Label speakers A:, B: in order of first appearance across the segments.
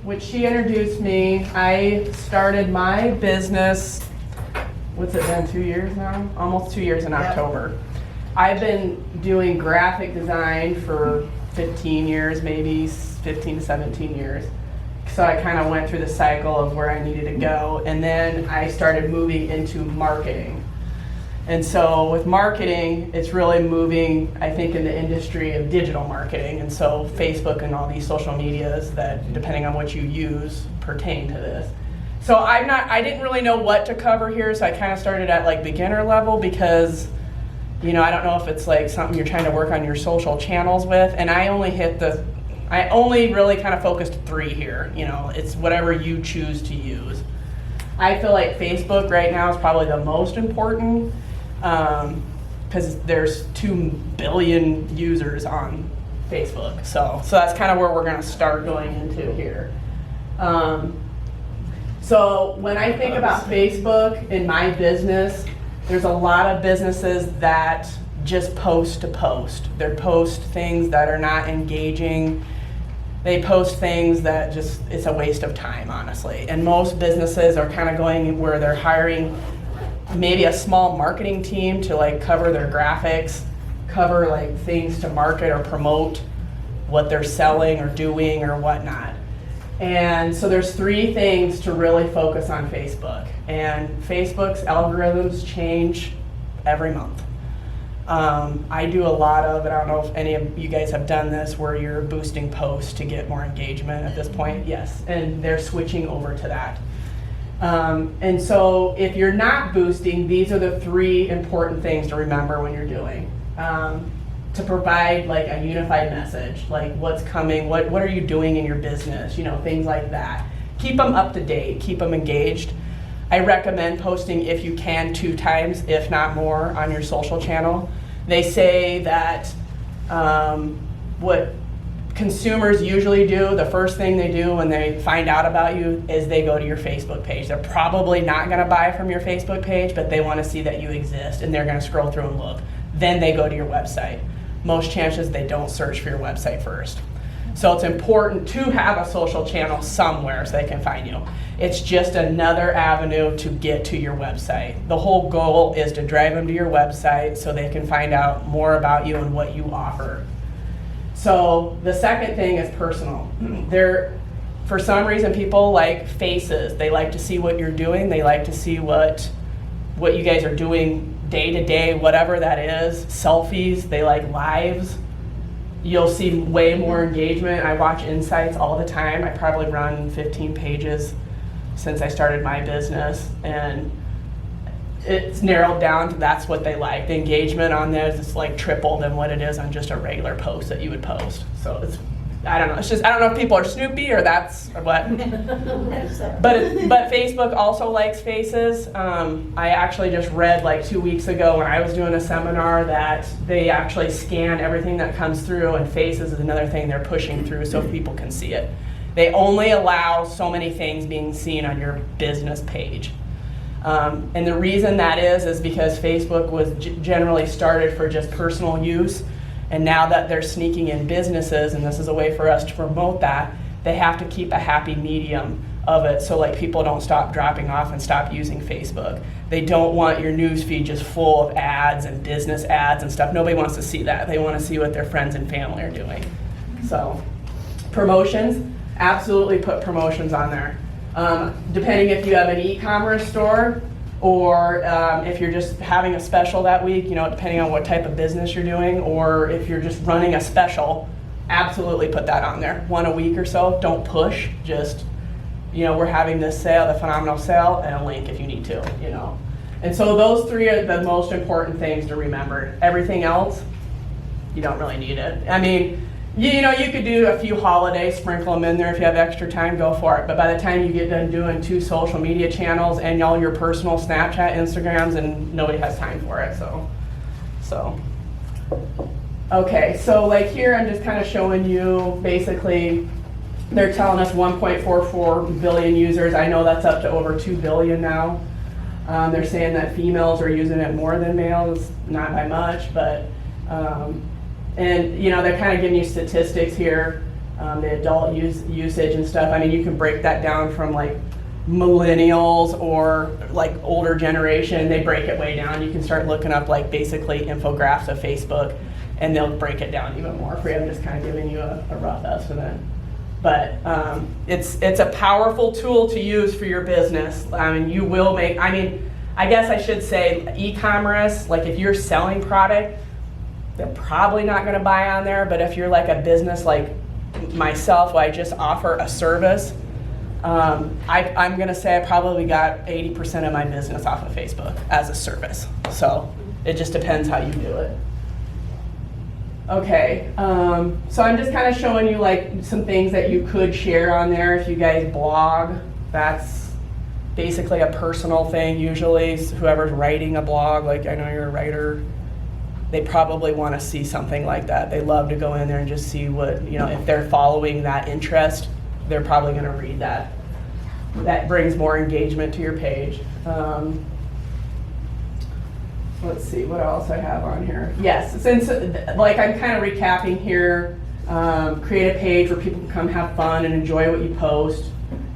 A: which she introduced me. I started my business, what's it been, 2 years now? Almost 2 years in October. I've been doing graphic design for 15 years, maybe 15 to 17 years. So I kind of went through the cycle of where I needed to go, and then I started moving into marketing. And so with marketing, it's really moving, I think, in the industry of digital marketing. And so Facebook and all these social medias that, depending on what you use, pertain to this. So I didn't really know what to cover here, so I kind of started at like beginner level because, you know, I don't know if it's like something you're trying to work on your social channels with. And I only really kind of focused 3 here. You know, it's whatever you choose to use. I feel like Facebook right now is probably the most important, because there's 2 billion users on Facebook. So that's kind of where we're going to start going into here. So when I think about Facebook in my business, there's a lot of businesses that just post to post. They post things that are not engaging. They post things that just, it's a waste of time, honestly. And most businesses are kind of going where they're hiring maybe a small marketing team to like cover their graphics, cover like things to market or promote what they're selling or doing or whatnot. And so there's 3 things to really focus on Facebook. And Facebook's algorithms change every month. I do a lot of, and I don't know if any of you guys have done this, where you're boosting posts to get more engagement at this point. Yes, and they're switching over to that. And so if you're not boosting, these are the 3 important things to remember when you're doing. To provide like a unified message, like what's coming, what are you doing in your business, you know, things like that. Keep them up to date, keep them engaged. I recommend posting, if you can, 2 times, if not more, on your social channel. They say that what consumers usually do, the first thing they do when they find out about you is they go to your Facebook page. They're probably not going to buy from your Facebook page, but they want to see that you exist, and they're going to scroll through and look. Then they go to your website. Most chances they don't search for your website first. So it's important to have a social channel somewhere so they can find you. It's just another avenue to get to your website. The whole goal is to drive them to your website so they can find out more about you and what you offer. So the second thing is personal. For some reason, people like faces. They like to see what you're doing. They like to see what you guys are doing day to day, whatever that is. Selfies, they like lives. You'll see way more engagement. I watch insights all the time. I probably run 15 pages since I started my business, and it's narrowed down to that's what they like. The engagement on there is like triple than what it is on just a regular post that you would post. So it's, I don't know. It's just, I don't know if people are snoopy or that's what. But Facebook also likes faces. I actually just read like 2 weeks ago when I was doing a seminar that they actually scan everything that comes through, and faces is another thing they're pushing through so people can see it. They only allow so many things being seen on your business page. And the reason that is because Facebook was generally started for just personal use. And now that they're sneaking in businesses, and this is a way for us to promote that, they have to keep a happy medium of it so like people don't stop dropping off and stop using Facebook. They don't want your news feed just full of ads and business ads and stuff. Nobody wants to see that. They want to see what their friends and family are doing. So promotions, absolutely put promotions on there. Depending if you have an e-commerce store, or if you're just having a special that week, you know, depending on what type of business you're doing, or if you're just running a special, absolutely put that on there. 1 a week or so. Don't push. Just, you know, we're having this sale, the phenomenal sale, and a link if you need to, you know. And so those 3 are the most important things to remember. Everything else, you don't really need it. I mean, you know, you could do a few holidays, sprinkle them in there if you have extra time, go for it. But by the time you get done doing 2 social media channels and all your personal Snapchat, Instagrams, and nobody has time for it, so. Okay, so like here I'm just kind of showing you basically, they're telling us 1.44 billion users. I know that's up to over 2 billion now. They're saying that females are using it more than males, not by much, but and you know, they're kind of giving you statistics here. the adult usage and stuff. I mean, you can break that down from like millennials or like older generation. They break it way down. You can start looking up like basically infographics of Facebook, and they'll break it down even more for you. I'm just kind of giving you a rough estimate. But it's a powerful tool to use for your business. I mean, you will make, I mean, I guess I should say e-commerce, like if you're selling product, they're probably not going to buy on there. But if you're like a business like myself, where I just offer a service, I'm going to say I probably got 80% of my business off of Facebook as a service. So it just depends how you do it. Okay, so I'm just kind of showing you like some things that you could share on there if you guys blog. That's basically a personal thing usually. So whoever's writing a blog, like I know you're a writer, they probably want to see something like that. They love to go in there and just see what, you know, if they're following that interest, they're probably going to read that. That brings more engagement to your page. Let's see what else I have on here. Yes, since like I'm kind of recapping here, create a page where people can come have fun and enjoy what you post,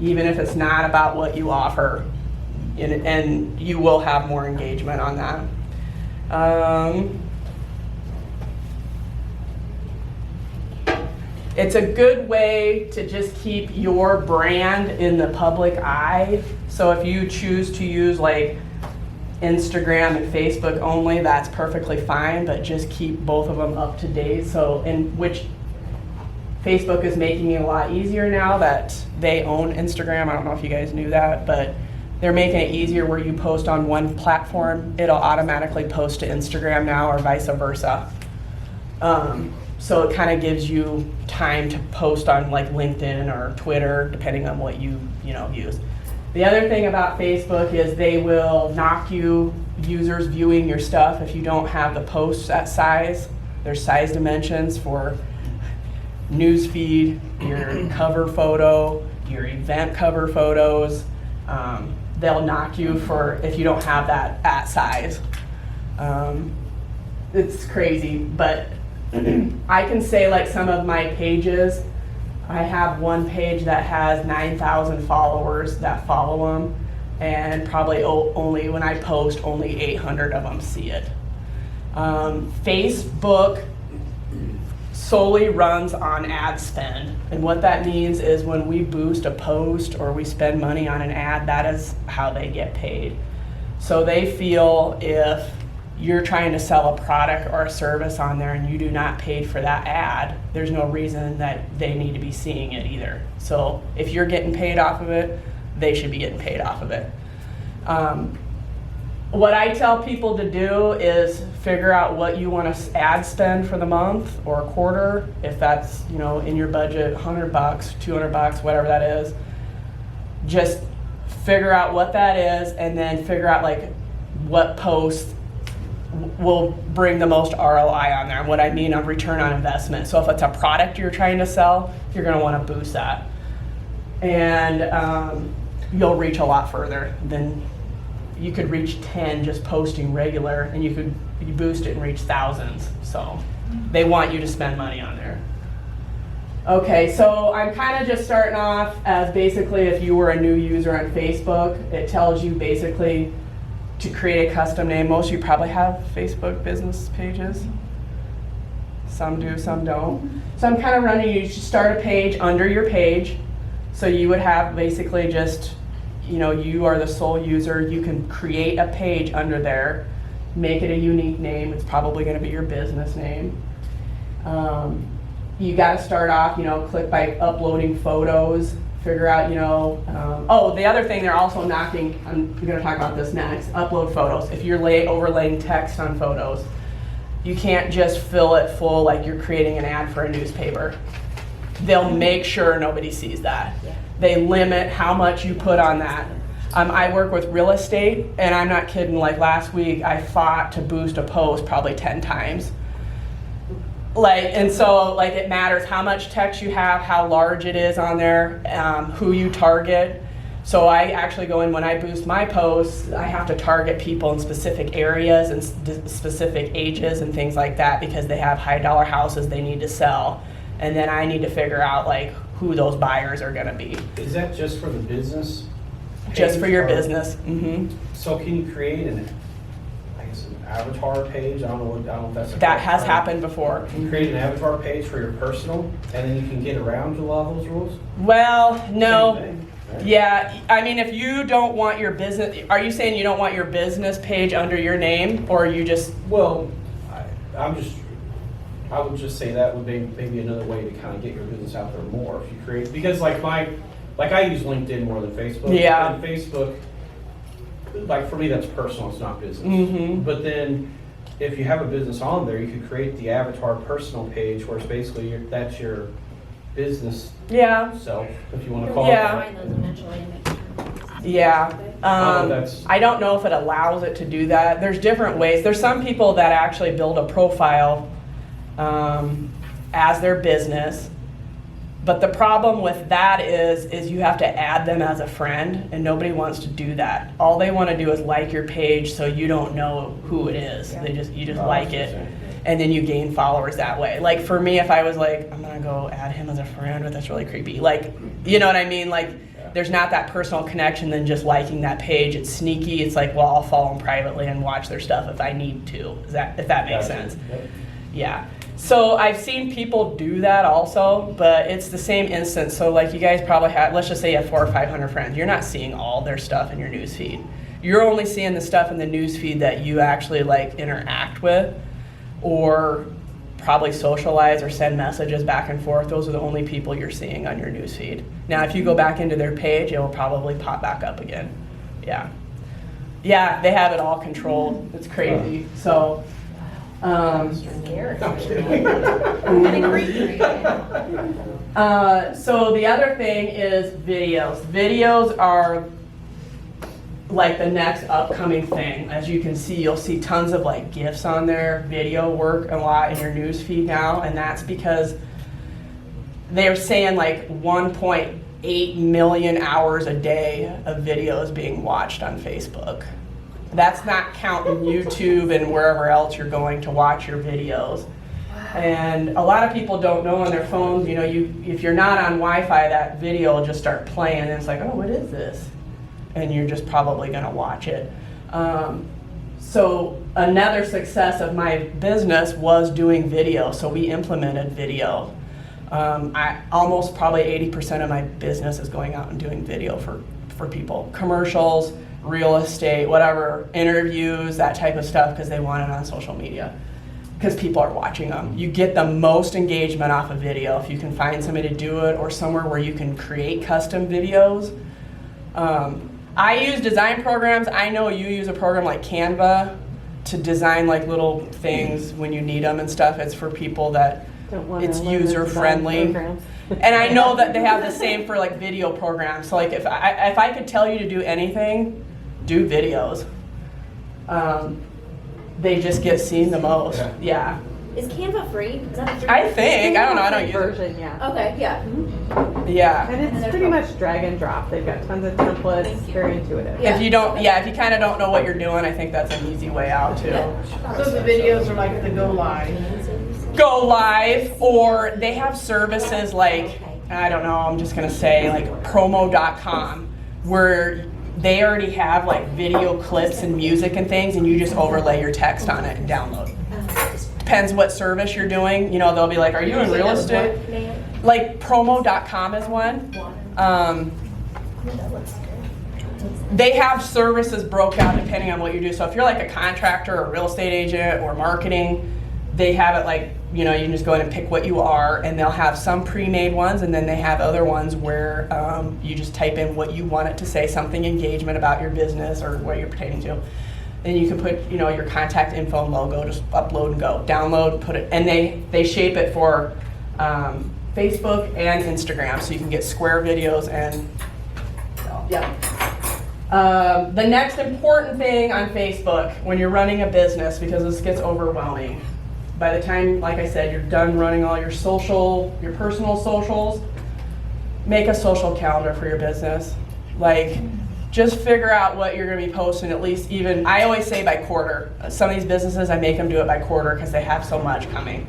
A: even if it's not about what you offer, and you will have more engagement on that. It's a good way to just keep your brand in the public eye. So if you choose to use like Instagram and Facebook only, that's perfectly fine, but just keep both of them up to date. So, in which Facebook is making it a lot easier now that they own Instagram. I don't know if you guys knew that, but they're making it easier where you post on one platform, it'll automatically post to Instagram now or vice versa. So it kind of gives you time to post on like LinkedIn or Twitter, depending on what you use. The other thing about Facebook is they will knock you users viewing your stuff if you don't have the posts at size. There's size dimensions for newsfeed, your cover photo, your event cover photos. They'll knock you for if you don't have that at size. It's crazy, but I can say like some of my pages, I have one page that has 9,000 followers that follow them, and probably only when I post, only 800 of them see it. Facebook solely runs on ad spend, and what that means is when we boost a post or we spend money on an ad, that is how they get paid. So they feel if you're trying to sell a product or a service on there and you do not pay for that ad, there's no reason that they need to be seeing it either. So if you're getting paid off of it, they should be getting paid off of it. What I tell people to do is figure out what you want to ad spend for the month or a quarter. If that's in your budget, $100, $200, whatever that is, just figure out what that is and then figure out like what posts will bring the most ROI on there. And what I mean on return on investment. So if it's a product you're trying to sell, you're going to want to boost that. And you'll reach a lot further than you could reach 10 just posting regular, and you boost it and reach thousands. So they want you to spend money on there. Okay, so I'm kind of just starting off as basically if you were a new user on Facebook, it tells you basically to create a custom name. Most of you probably have Facebook business pages. Some do, some don't. So I'm kind of running you to start a page under your page. So you would have basically just, you are the sole user. You can create a page under there, make it a unique name. It's probably going to be your business name. You got to start off, click by uploading photos. Figure out, the other thing they're also knocking, I'm going to talk about this next, upload photos. If you're overlaying text on photos, you can't just fill it full like you're creating an ad for a newspaper. They'll make sure nobody sees that. They limit how much you put on that. I work with real estate, and I'm not kidding, like last week I fought to boost a post probably 10 times. And so it matters how much text you have, how large it is on there, who you target. So I actually go in when I boost my posts, I have to target people in specific areas and specific ages and things like that because they have high dollar houses they need to sell. and then I need to figure out like who those buyers are gonna be.
B: Is that just for the business?
A: Just for your
B: or-
A: business.
B: So can you create an avatar page? I don't know if that's.
A: That has happened before.
B: Can you create an avatar page for your personal, and then you can get around a lot of those rules?
A: Well, no.
B: Same thing, right?
A: Yeah, I mean, if you don't want your business, are you saying you don't want your business page under your name, or you just?
B: Well, I would just say that would be maybe another way to kind of get your business out there more if you create, because like I use LinkedIn more than Facebook.
A: Yeah.
B: And Facebook, like for me, that's personal, it's not business.
A: Mm-hmm.
B: But then if you have a business on there, you could create the avatar personal page where it's basically that's your business
A: Yeah.
B: self, if you want to call
A: Yeah.
B: it.
C: Find those eventually and make sure.
A: Yeah.
B: That's-
A: I don't know if it allows it to do that. There's different ways. There's some people that actually build a profile as their business. But the problem with that is you have to add them as a friend, and nobody wants to do that. All they want to do is like your page, so you don't know who it is. You just like it, and then you gain followers that way. Like for me, if I was like, I'm gonna go add him as a friend, but that's really creepy. Like, you know what I mean? Like, there's not that personal connection than just liking that page. It's sneaky. It's like, well, I'll follow them privately and watch their stuff if I need to. If that makes
B: Gotcha.
A: sense?
B: Yep.
A: Yeah. So I've seen people do that also, but it's the same instance. So like you guys probably have, let's just say you have 400 or 500 friends. You're not seeing all their stuff in your news feed. You're only seeing the stuff in the news feed that you actually like interact with or probably socialize or send messages back and forth. Those are the only people you're seeing on your news feed. Now, if you go back into their page, it will probably pop back up again. Yeah. Yeah, they have it all controlled. It's crazy. So,
C: Scary.
B: I'm kidding.
C: Kinda creepy.
A: So the other thing is videos. Videos are like the next upcoming thing. As you can see, you'll see tons of like GIFs on there. Video work a lot in your news feed now, and that's because they're saying like 1.8 million hours a day of videos being watched on Facebook. That's not counting YouTube and wherever else you're going to watch your videos. And a lot of people don't know on their phones, you know, if you're not on Wi-Fi, that video will just start playing and it's like, oh, what is this? And you're just probably gonna watch it. So another success of my business was doing video, so we implemented video. Almost probably 80% of my business is going out and doing video for people. Commercials, real estate, whatever, interviews, that type of stuff, because they want it on social media. Because people are watching them. You get the most engagement off of video if you can find somebody to do it or somewhere where you can create custom videos. I use design programs. I know you use a program like Canva to design like little things when you need them and stuff. It's for people that it's user friendly. And I know that they have the same for like video programs. So like if I could tell you to do anything, do videos. They just get seen the most. Yeah.
C: Is Canva free? Is that a free?
A: I think. I don't know. I don't use it.
D: version, yeah.
C: Okay, yeah.
A: Yeah.
D: And it's pretty much drag and drop. They've got tons of templates, very intuitive.
C: Yeah.
A: If you don't, if you kind of don't know what you're doing, I think that's an easy way out too.
C: Yeah.
E: So the videos are like the go live.
A: Go live, or they have services like, I don't know, I'm just gonna say like promo.com, where they already have like video clips and music and things, and you just overlay your text on it and download. Depends what service you're doing. You know, they'll be like, are you in real estate? Like promo.com is one. They have services broke out depending on what you do. So if you're like a contractor or a real estate agent or marketing, they have it like, you know, you can just go in and pick what you are, and they'll have some pre-made ones, and then they have other ones where you just type in what you want it to say, something engagement about your business or what you're pertaining to. Then you can put, you know, your contact info and logo, just upload and go. Download, put it, and they shape it for Facebook and Instagram, so you can get square videos and, yeah. The next important thing on Facebook when you're running a business, because this gets overwhelming, by the time, like I said, you're done running all your personal socials, make a social calendar for your business. Like, just figure out what you're gonna be posting, at least even, I always say by quarter. Some of these businesses, I make them do it by quarter because they have so much coming.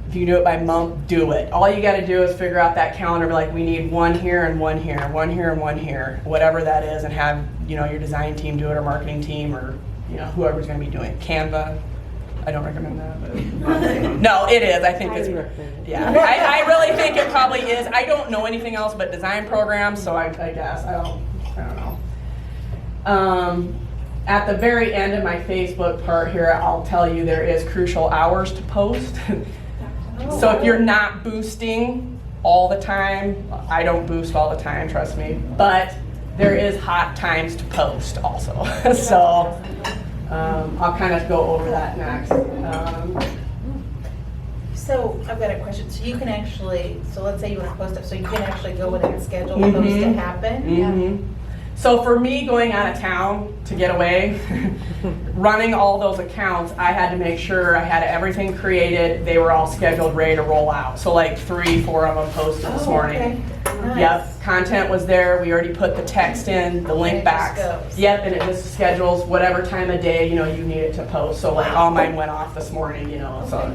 A: If you can do it by month, do it. All you gotta do is figure out that calendar, be like, we need one here and one here, one here and one here, whatever that is, and have, you know, your design team do it, or marketing team, or, you know, whoever's gonna be doing it. Canva, I don't recommend that, but. No, it is, I think it's,
D: Highly recommend.
A: yeah. I really think it probably is. I don't know anything else but design programs, so I guess, I don't know. At the very end of my Facebook part here, I'll tell you there is crucial hours to post. So if you're not boosting all the time, I don't boost all the time, trust me, but there is hot times to post also. So I'll kind of go over that next.
E: So I've got a question. So you can actually, so let's say you want to post up, so you can actually go in and schedule the post to happen?
A: Mhm. So for me, going out of town to get away, running all those accounts, I had to make sure I had everything created. They were all scheduled, ready to roll out. So like 3, 4 of them posted this morning.
E: Nice.
A: Yep, content was there. We already put the text in, the link
E: And it
A: back.
E: just goes.
A: Yep, and it just schedules whatever time of day, you know, you need it to post. So like all mine went off this morning, you know, so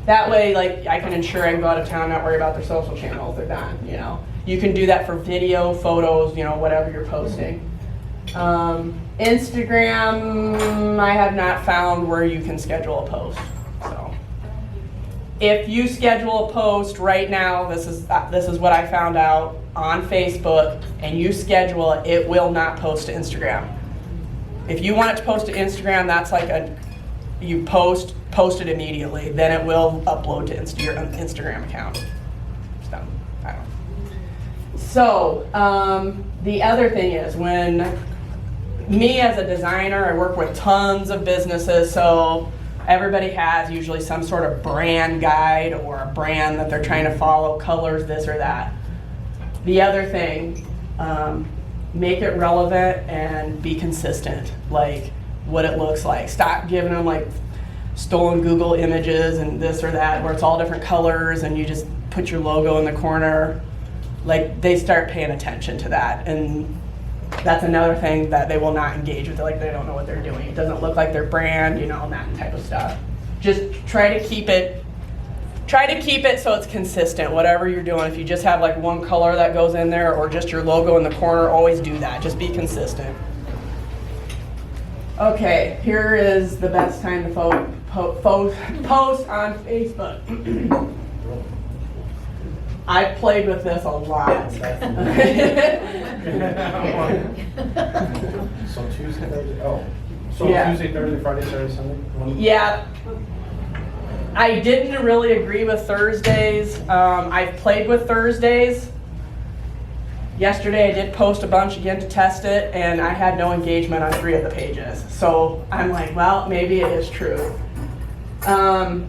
A: that way, like, I can ensure I can go out of town, not worry about their social channels. They're done, you know. You can do that for video, photos, you know, whatever you're posting. Instagram, I have not found where you can schedule a post. So, if you schedule a post right now, this is what I found out on Facebook, and you schedule it, it will not post to Instagram. If you want it to post to Instagram, that's like you post it immediately, then it will upload to your Instagram account. So, I don't know. So, the other thing is, when me as a designer, I work with tons of businesses, so everybody has usually some sort of brand guide or a brand that they're trying to follow, colors, this or that. The other thing, make it relevant and be consistent, like what it looks like. Stop giving them like stolen Google images and this or that, where it's all different colors and you just put your logo in the corner. Like, they start paying attention to that, and that's another thing that they will not engage with. Like, they don't know what they're doing. It doesn't look like their brand, you know, and that type of stuff. Just try to keep it so it's consistent, whatever you're doing. If you just have like one color that goes in there, or just your logo in the corner, always do that. Just be consistent. Okay, here is the best time to post on Facebook. I've played with this a lot.
B: So Tuesday, Thursday, so
A: Yeah.
B: Tuesday, Thursday, Friday, Saturday, Sunday?
A: Yeah. I didn't really agree with Thursdays. I've played with Thursdays. Yesterday I did post a bunch again to test it, and I had no engagement on 3 of the pages. So I'm like, well, maybe it is true.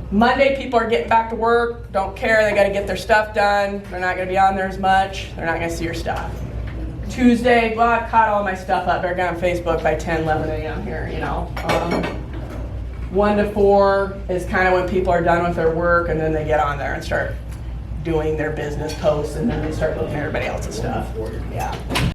A: Monday, people are getting back to work, don't care, they gotta get their stuff done, they're not gonna be on there as much, they're not gonna see your stuff. Tuesday, well, I've caught all my stuff up, better get on Facebook by 10, 11 a.m. here, you know. 1 to 4 is kind of when people are done with their work, and then they get on there and start doing their business posts, and then they start looking at everybody else's stuff. Yeah.